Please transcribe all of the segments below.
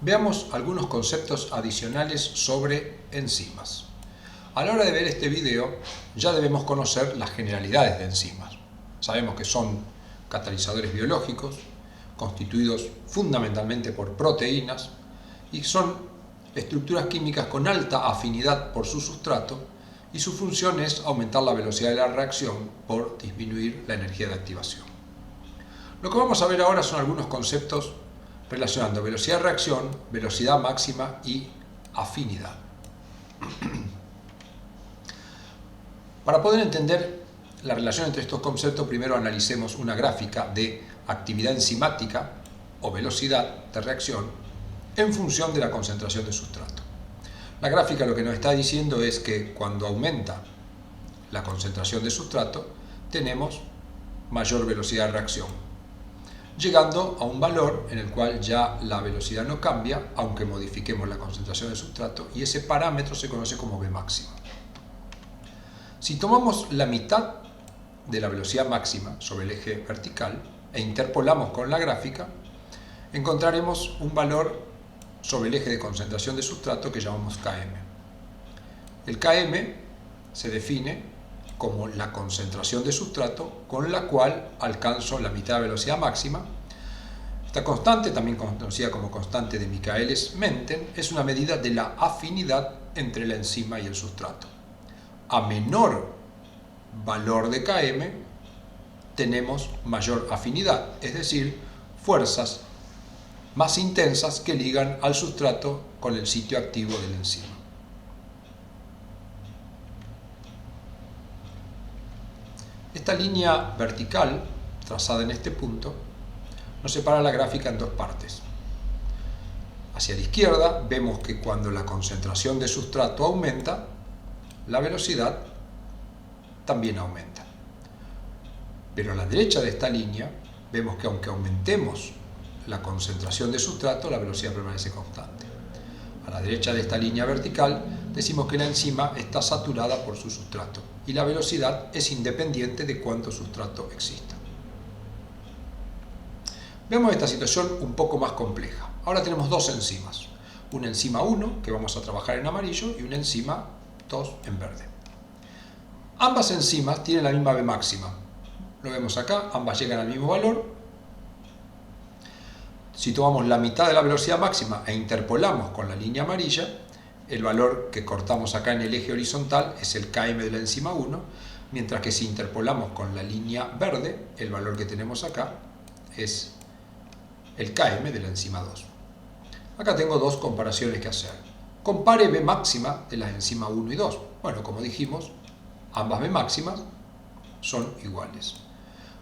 Veamos algunos conceptos adicionales sobre enzimas. A la hora de ver este video ya debemos conocer las generalidades de enzimas. Sabemos que son catalizadores biológicos, constituidos fundamentalmente por proteínas, y son estructuras químicas con alta afinidad por su sustrato, y su función es aumentar la velocidad de la reacción por disminuir la energía de activación. Lo que vamos a ver ahora son algunos conceptos relacionando velocidad de reacción, velocidad máxima y afinidad. Para poder entender la relación entre estos conceptos, primero analicemos una gráfica de actividad enzimática o velocidad de reacción en función de la concentración de sustrato. La gráfica lo que nos está diciendo es que cuando aumenta la concentración de sustrato, tenemos mayor velocidad de reacción, llegando a un valor en el cual ya la velocidad no cambia, aunque modifiquemos la concentración de sustrato, y ese parámetro se conoce como V máxima. Si tomamos la mitad de la velocidad máxima sobre el eje vertical e interpolamos con la gráfica, encontraremos un valor sobre el eje de concentración de sustrato que llamamos Km. El Km se define como la concentración de sustrato con la cual alcanzo la mitad de velocidad máxima. Esta constante, también conocida como constante de Michaelis-Menten, es una medida de la afinidad entre la enzima y el sustrato. A menor valor de Km tenemos mayor afinidad, es decir, fuerzas más intensas que ligan al sustrato con el sitio activo de la enzima. Esta línea vertical, trazada en este punto, nos separa la gráfica en dos partes. Hacia la izquierda vemos que cuando la concentración de sustrato aumenta, la velocidad también aumenta. Pero a la derecha de esta línea vemos que aunque aumentemos la concentración de sustrato, la velocidad permanece constante. A la derecha de esta línea vertical decimos que la enzima está saturada por su sustrato y la velocidad es independiente de cuánto sustrato exista. Vemos esta situación un poco más compleja. Ahora tenemos dos enzimas, una enzima 1 que vamos a trabajar en amarillo y una enzima 2 en verde. Ambas enzimas tienen la misma V máxima. Lo vemos acá, ambas llegan al mismo valor. Si tomamos la mitad de la velocidad máxima e interpolamos con la línea amarilla, el valor que cortamos acá en el eje horizontal es el Km de la enzima 1, mientras que si interpolamos con la línea verde, el valor que tenemos acá es el Km de la enzima 2. Acá tengo dos comparaciones que hacer. Compare V máxima de las enzimas 1 y 2. Bueno, como dijimos, ambas V máximas son iguales.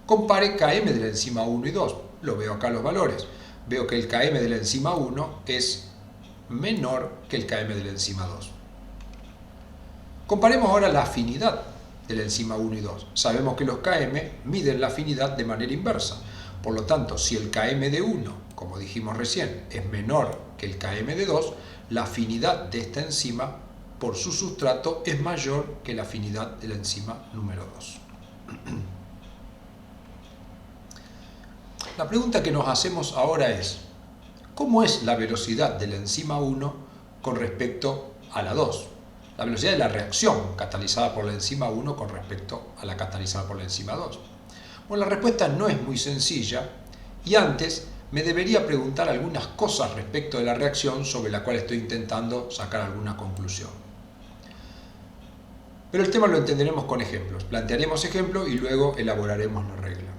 Compare Km de la enzima 1 y 2. Lo veo acá los valores. Veo que el Km de la enzima 1 es menor que el Km de la enzima 2. Comparemos ahora la afinidad de la enzima 1 y 2. Sabemos que los Km miden la afinidad de manera inversa. Por lo tanto, si el Km de 1, como dijimos recién, es menor que el Km de 2, la afinidad de esta enzima por su sustrato es mayor que la afinidad de la enzima número 2. La pregunta que nos hacemos ahora es, ¿cómo es la velocidad de la enzima 1 con respecto a la 2? La velocidad de la reacción catalizada por la enzima 1 con respecto a la catalizada por la enzima 2. Bueno, la respuesta no es muy sencilla y antes me debería preguntar algunas cosas respecto de la reacción sobre la cual estoy intentando sacar alguna conclusión. Pero el tema lo entenderemos con ejemplos. Plantearemos ejemplos y luego elaboraremos la regla.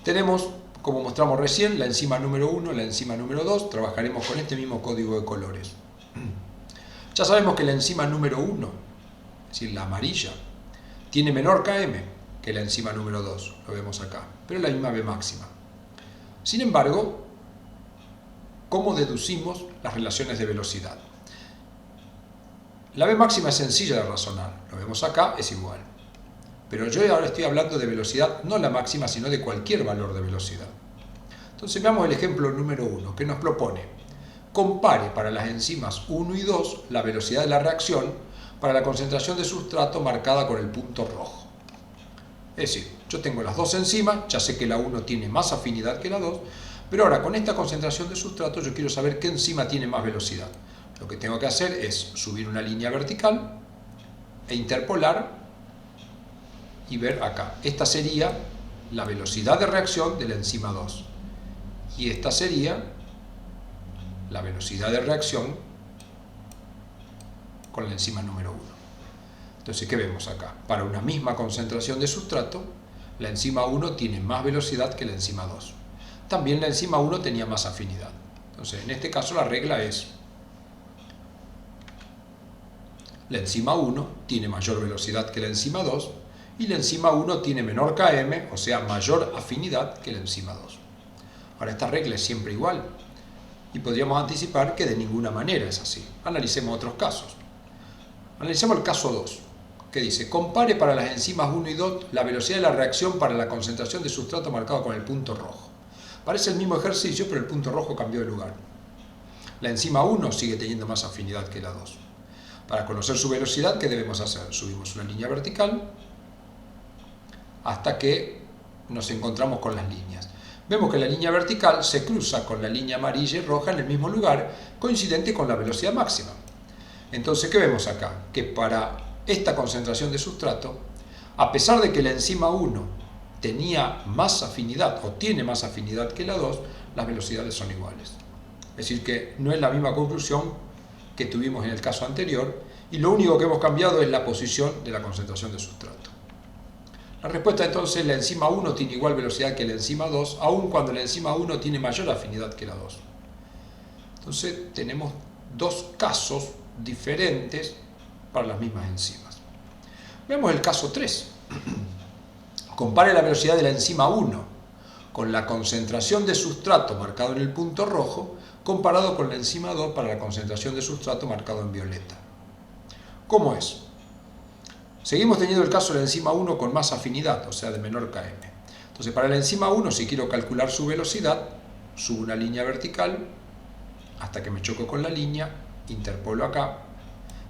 Tenemos, como mostramos recién, la enzima número 1, la enzima número 2. Trabajaremos con este mismo código de colores. Ya sabemos que la enzima número 1, es decir, la amarilla, tiene menor Km que la enzima número 2. Lo vemos acá, pero la misma V máxima. Sin embargo, ¿cómo deducimos las relaciones de velocidad? La V máxima es sencilla de razonar. Lo vemos acá, es igual. Pero yo ahora estoy hablando de velocidad, no la máxima, sino de cualquier valor de velocidad. Entonces veamos el ejemplo número 1, que nos propone: compare para las enzimas 1 y 2 la velocidad de la reacción para la concentración de sustrato marcada con el punto rojo. Es decir, yo tengo las dos enzimas, ya sé que la 1 tiene más afinidad que la 2, Pero ahora, con esta concentración de sustrato, yo quiero saber qué enzima tiene más velocidad. Lo que tengo que hacer es subir una línea vertical e interpolar y ver acá. Esta sería la velocidad de reacción de la enzima 2. Y esta sería la velocidad de reacción con la enzima número 1. Entonces, ¿qué vemos acá? Para una misma concentración de sustrato, la enzima 1 tiene más velocidad que la enzima 2. También la enzima 1 tenía más afinidad. Entonces, en este caso la regla es: la enzima 1 tiene mayor velocidad que la enzima 2 y la enzima 1 tiene menor Km, o sea, mayor afinidad que la enzima 2. Ahora, esta regla es siempre igual y podríamos anticipar que de ninguna manera es así. Analicemos otros casos. Analicemos el caso 2, que dice: compare para las enzimas 1 y 2 la velocidad de la reacción para la concentración de sustrato marcado con el punto rojo. Parece el mismo ejercicio, pero el punto rojo cambió de lugar. La enzima 1 sigue teniendo más afinidad que la 2. Para conocer su velocidad, ¿qué debemos hacer? Subimos una línea vertical hasta que nos encontramos con las líneas. Vemos que la línea vertical se cruza con la línea amarilla y roja en el mismo lugar, coincidente con la velocidad máxima. Entonces, ¿qué vemos acá? Que para esta concentración de sustrato, a pesar de que la enzima 1 tenía más afinidad o tiene más afinidad que la 2, las velocidades son iguales. Es decir, que no es la misma conclusión que tuvimos en el caso anterior, y lo único que hemos cambiado es la posición de la concentración de sustrato. La respuesta entonces: la enzima 1 tiene igual velocidad que la enzima 2, aun cuando la enzima 1 tiene mayor afinidad que la 2. Entonces tenemos dos casos diferentes para las mismas enzimas. Veamos el caso 3. Compare la velocidad de la enzima 1 con la concentración de sustrato marcado en el punto rojo comparado con la enzima 2 para la concentración de sustrato marcado en violeta. ¿Cómo es? Seguimos teniendo el caso de la enzima 1 con más afinidad, o sea, de menor Km. Entonces, para la enzima 1, si quiero calcular su velocidad, subo una línea vertical hasta que me choco con la línea, interpolo acá,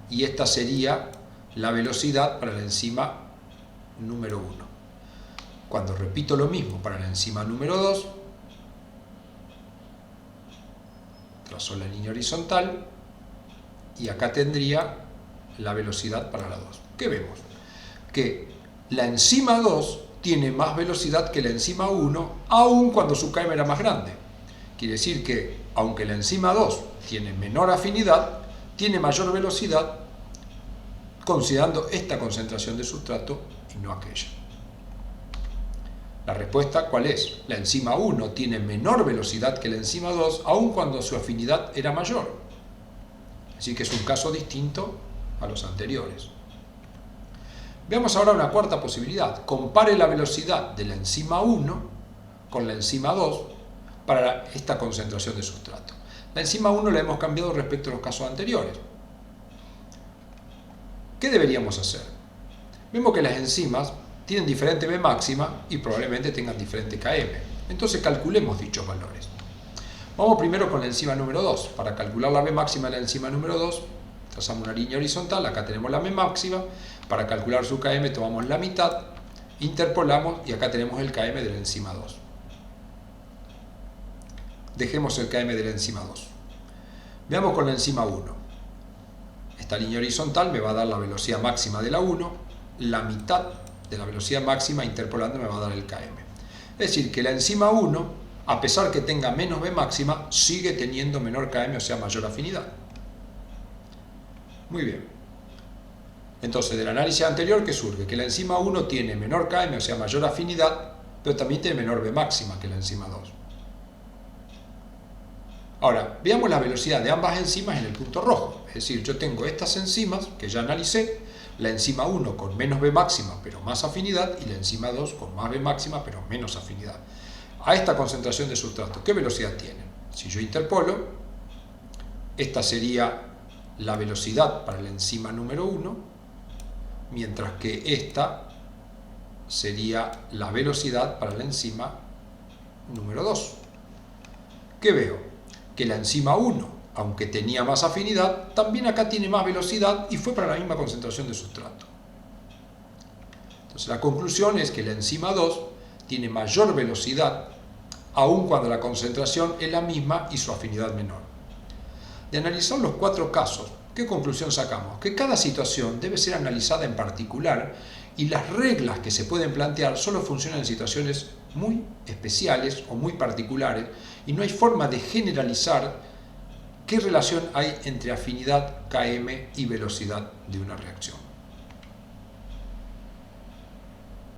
y esta sería la velocidad para la enzima número 1. Cuando repito lo mismo para la enzima número 2, trazo la línea horizontal y acá tendría la velocidad para la 2. ¿Qué vemos? Que la enzima 2 tiene más velocidad que la enzima 1, aun cuando su Km era más grande. Quiere decir que, aunque la enzima 2 tiene menor afinidad, tiene mayor velocidad, considerando esta concentración de sustrato y no aquella. La respuesta, ¿cuál es? La enzima 1 tiene menor velocidad que la enzima 2, aun cuando su afinidad era mayor. Así que es un caso distinto a los anteriores. Veamos ahora una cuarta posibilidad. Compare la velocidad de la enzima 1 con la enzima 2 para esta concentración de sustrato. La enzima 1 la hemos cambiado respecto a los casos anteriores. ¿Qué deberíamos hacer? Vemos que las enzimas tienen diferente B máxima y probablemente tengan diferente Km. Entonces calculemos dichos valores. Vamos primero con la enzima número 2. Para calcular la B máxima de la enzima número 2, trazamos una línea horizontal, acá tenemos la B máxima. Para calcular su Km tomamos la mitad, interpolamos y acá tenemos el Km de la enzima 2. Dejemos el Km de la enzima 2. Veamos con la enzima 1. Esta línea horizontal me va a dar la velocidad máxima de la 1, la mitad de la velocidad máxima interpolando me va a dar el Km. Es decir, que la enzima 1, a pesar que tenga menos B máxima, sigue teniendo menor Km, o sea, mayor afinidad. Muy bien. Entonces, del análisis anterior, ¿qué surge? Que la enzima 1 tiene menor Km, o sea, mayor afinidad, pero también tiene menor B máxima que la enzima 2. Ahora, veamos la velocidad de ambas enzimas en el punto rojo. Es decir, yo tengo estas enzimas que ya analicé, la enzima 1 con menos B máxima pero más afinidad y la enzima 2 con más B máxima pero menos afinidad. A esta concentración de sustrato, ¿qué velocidad tienen? Si yo interpolo, esta sería la velocidad para la enzima número 1, mientras que esta sería la velocidad para la enzima número 2. ¿Qué veo? Que la enzima 1, aunque tenía más afinidad, también acá tiene más velocidad y fue para la misma concentración de sustrato. Entonces la conclusión es que la enzima 2 tiene mayor velocidad aun cuando la concentración es la misma y su afinidad menor. De analizar los 4 casos, ¿qué conclusión sacamos? Que cada situación debe ser analizada en particular y las reglas que se pueden plantear solo funcionan en situaciones muy especiales o muy particulares y no hay forma de generalizar qué relación hay entre afinidad Km y velocidad de una reacción.